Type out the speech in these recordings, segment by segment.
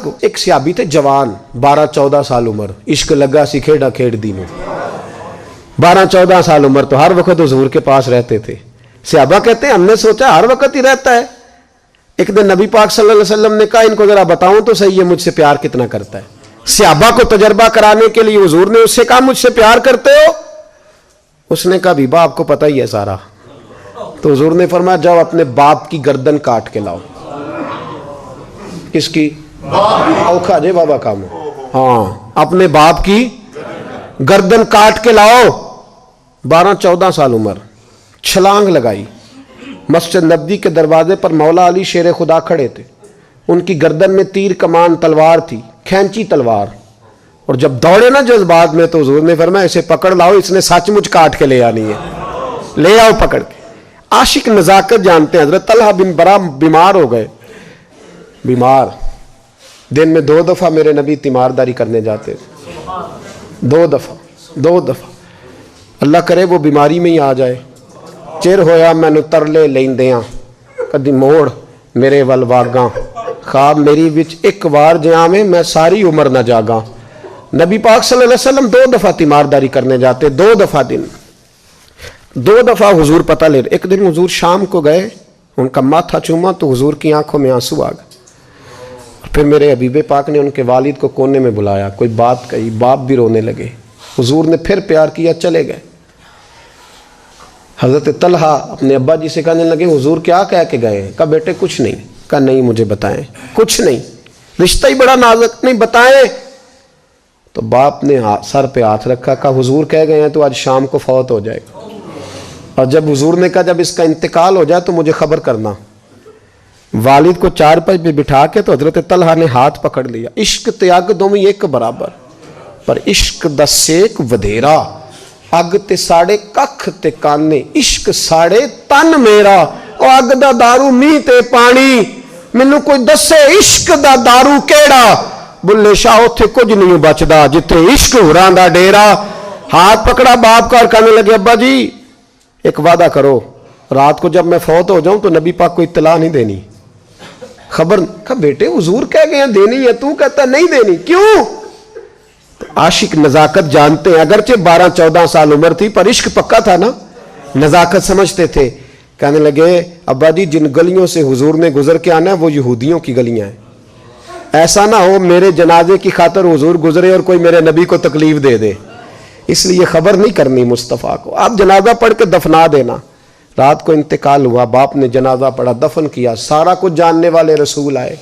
کو ایک صحابی تھے جوان 12-14 سال عمر, عشق لگا سی کھیڑا کھیڑ دینوں, 12-14 سال عمر تو ہر وقت حضور کے پاس رہتے تھے. صحابہ کہتے ہیں ہم نے سوچا ہر وقت ہی رہتا ہے. ایک دن نبی پاک صلی اللہ علیہ وسلم نے کہا ان کو ذرا بتاؤں تو صحیح ہے مجھ سے پیار کتنا کرتا ہے. صحابہ کو تجربہ کرانے کے لیے حضور نے اس سے کہا مجھ سے پیار کرتے ہو؟ اس نے کہا بیبا آپ کو پتہ ہی ہے سارا. تو حضور نے فرمایا جاؤ اپنے باپ کی گردن کاٹ کے لاؤ. کس کی؟ اوکھا جے بابا کام. ہاں اپنے باپ کی گردن کاٹ کے لاؤ. 12-14 سال عمر, چھلانگ لگائی. مسجد نبوی کے دروازے پر مولا علی شیر خدا کھڑے تھے. ان کی گردن میں تیر کمان تلوار تھی, کھینچی تلوار. اور جب دوڑے نا جذبات میں تو حضور نے فرمایا اسے پکڑ لاؤ, اس نے سچ مچ کاٹ کے لے آنی ہے, لے آؤ پکڑ کے. عاشق نزاکت جانتے ہیں. حضرت طلحہ بن برا بیمار ہو گئے. بیمار, دن میں 2 دفعہ میرے نبی تیمارداری کرنے جاتے تھے. 2 دفعہ. اللہ کرے وہ بیماری میں ہی آ جائے. چر ہویا مینو ترلے لیندیاں کدی موڑ میرے ول واگاں, خواب میری وچ ایک وار جہاں میں ساری عمر نہ جاگاں. نبی پاک صلی اللہ علیہ وسلم 2 دفعہ تیمارداری کرنے جاتے, 2 دفعہ دن, 2 دفعہ حضور پتہ لے. ایک دن حضور شام کو گئے, ان کا ماتھا چوما تو حضور کی آنکھوں میں آنسو آ گئے. پھر میرے حبیب پاک نے ان کے والد کو کونے میں بلایا, کوئی بات کہی, باپ بھی رونے لگے. حضور نے پھر پیار کیا, چلے گئے. حضرت طلحہ اپنے ابا جی سے کہنے لگے حضور کیا کہہ کے گئے ہیں؟ کہا بیٹے کچھ نہیں. کہا نہیں مجھے بتائیں. کچھ نہیں, رشتہ ہی بڑا نازک, نہیں بتائیں. تو باپ نے سر پہ ہاتھ رکھا, کہا حضور کہہ گئے ہیں تو آج شام کو فوت ہو جائے گا. اور جب حضور نے کہا جب اس کا انتقال ہو جائے تو مجھے خبر کرنا. والد کو چارپائی پہ بٹھا کے تو حضرت طلحہ نے ہاتھ پکڑ لیا. عشق تیاگ دومی ایک برابر, پر عشق دا سیک ودھیرا, اگ تے ساڑے ککھ تے کانے, عشق ساڑے تن میرا, او اگ دا دارو می تے پانی, مینوں کوئی دسے عشق دا دارو کیڑا, بلے شاہ اتھے کچھ نہیں بچدا جتھے عشق ہوراں دا ڈیرا. ہاتھ پکڑا باپ کا اور کہنے لگے ابا جی ایک وعدہ کرو, رات کو جب میں فوت ہو جاؤں تو نبی پاک کو اطلاع نہیں دینی, خبر. کہا بیٹے حضور کہہ گئے ہیں دینی ہے, تو کہتا نہیں دینی, کیوں؟ عاشق نزاکت جانتے ہیں. اگرچہ 12-14 سال عمر تھی پر عشق پکا تھا نا, نزاکت سمجھتے تھے. کہنے لگے ابا جی جن گلیوں سے حضور نے گزر کے آنا ہے وہ یہودیوں کی گلیاں ہیں, ایسا نہ ہو میرے جنازے کی خاطر حضور گزرے اور کوئی میرے نبی کو تکلیف دے دے, اس لیے خبر نہیں کرنی مصطفیٰ کو, آپ جنازہ پڑھ کے دفنا دینا. رات کو انتقال ہوا, باپ نے جنازہ پڑھا, دفن کیا. سارا کچھ جاننے والے رسول آئے.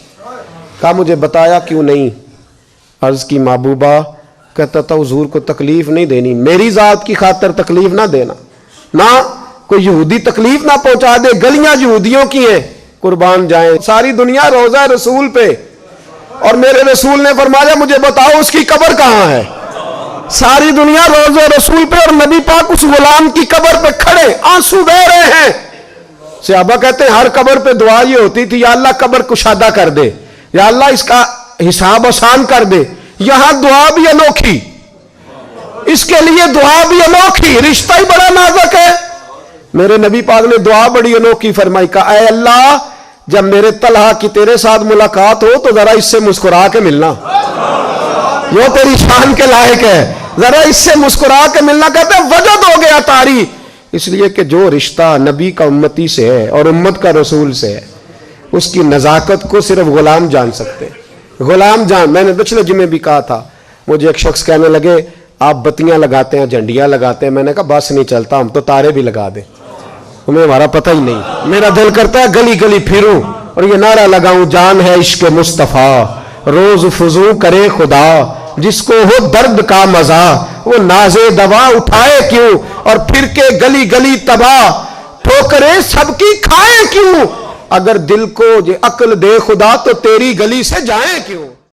کہا مجھے بتایا کیوں نہیں؟ عرض کی محبوبہ, کہتا تھا حضور کو تکلیف نہیں دینی, میری ذات کی خاطر تکلیف نہ دینا, نہ کوئی یہودی تکلیف نہ پہنچا دے, گلیاں یہودیوں کی ہیں, قربان جائیں. ساری دنیا روضہ رسول پہ, اور میرے رسول نے فرمایا مجھے بتاؤ اس کی قبر کہاں ہے. ساری دنیا روضہ رسول پہ, اور نبی پاک اس غلام کی قبر پہ کھڑے آنسو بہ رہے ہیں. صحابہ کہتے ہیں ہر قبر پہ دعا یہ ہوتی تھی یا اللہ قبر کشادہ کر دے, یا اللہ اس کا حساب آسان کر دے. یہاں دعا بھی انوکھی, اس کے لیے دعا بھی انوکھی, رشتہ ہی بڑا نازک ہے. میرے نبی پاک نے دعا بڑی انوکھی فرمائی, کہا اے اللہ جب میرے طلحہ کی تیرے ساتھ ملاقات ہو تو ذرا اس سے مسکرا کے ملنا, وہ تیری شان کے لائق ہے, ذرا اس سے مسکرا کے ملنا. کہتے ہیں وجد ہو گیا طاری, اس لیے کہ جو رشتہ نبی کا امتی سے ہے اور امت کا رسول سے ہے اس کی نزاکت کو صرف غلام جان سکتے. غلام جان. میں نے پچھلے جمعے بھی کہا تھا, مجھے ایک شخص کہنے لگے آپ بتیاں لگاتے ہیں, جھنڈیاں لگاتے ہیں. میں نے کہا بس نہیں چلتا, ہم تو تارے بھی لگا دیں, ہمیں ہمارا پتہ ہی نہیں. میرا دل کرتا ہے گلی گلی پھروں اور یہ نعرہ لگاؤں, جان ہے عشق مصطفیٰ روز فضو کرے خدا, جس کو ہو درد کا مزہ وہ نازے دوا اٹھائے کیوں, اور پھر کے گلی گلی تباہ ٹھوکریں سب کی کھائے کیوں, اگر دل کو یہ عقل دے خدا تو تیری گلی سے جائیں کیوں.